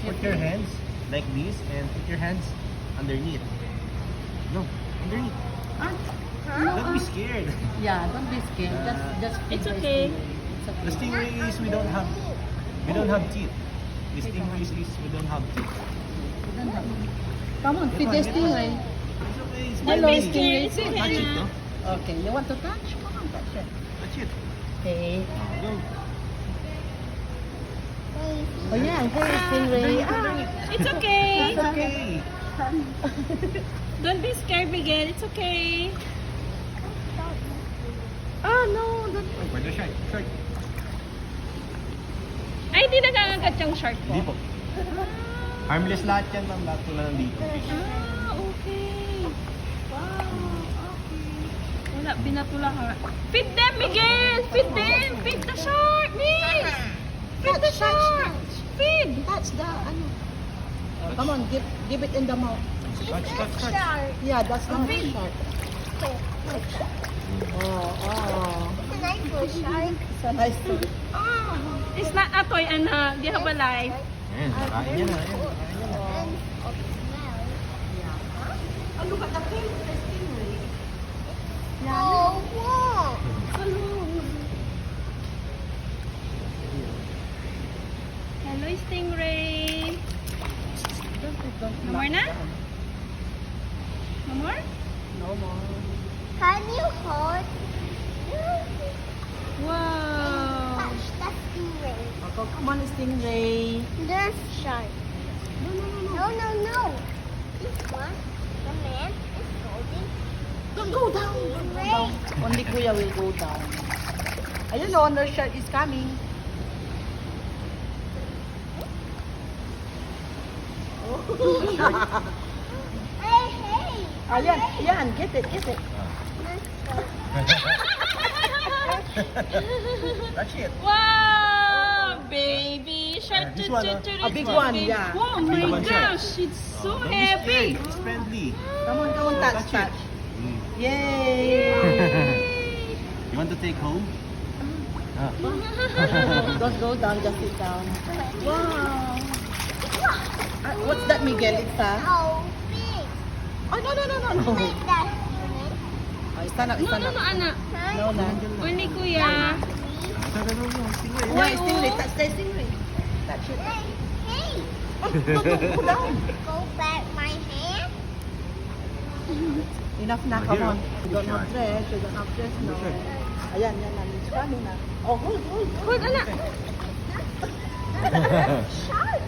put your hands like this and put your hands underneath. No, underneath. Don't be scared. Yeah, don't be scared. Just feed It's the okay. stingray. The It's okay. stingray is we don't have teeth. The stingray is we don't have teeth. You don't have. Come on, feed the stingray. It's okay. It's Hello, okay. stingray. It's okay, Touch it, Anna. no? Okay, you want to touch? Come on, touch it. Touch it. Okay. Go. Oh yeah, here is stingray. It's okay. It's okay. Don't be scared, Miguel. It's okay. Oh no, don't. Oh, pwede shark. Shark. Ay, di nagkakagat yung shark Hindi ko. po. Harmless lahat yan, ma'am. Lahat po na nandito. Okay. Wow. Okay. Wala, binatulakan. Feed them, Miguel! Feed them! Feed the shark, Miss! Feed the shark! Feed! Touch the ano. Come on, give it in the mouth. Touch, touch, touch. Yeah, that's the shark. Oh. It's a nice toy. It's not a toy, Anna. Di have a life. Ayan, kain niya na. Ayan, kain niya na. Oh, look at the pink stingray. Hello, stingray. Don't No more na? No more? No more. Can you hold? Wow. Touch the stingray. Okay, come on, stingray. There's shark. No. This one, the man is holding. Don't go down. Don't go down. Only Kuya will go down. Ayun, no, the shark is coming. Hey. Ayan, get it. Let's go. Touch it. Wow, baby shark. This one, A big one, yeah. Oh Big my one, shark. gosh, it's so Don't be heavy. scared. It's friendly. Come on, touch. Touch it. Yay! You want to take home? Ah. Don't go down, just sit down. Wow. What's that, Miguel? It's a... Oh, big. Oh, no. Like that. Oh, stand up, No, stand up. Anna. No, no. Only kuya. Stingray. Yeah, stingray. Touch the stingray. Touch it. Hey. Don't go down. Go back my hand. Enough na, Oh, come here, on. You don't have dress, no. Ayan, it's coming na. Oh, hold. Hold, Anna. Shark.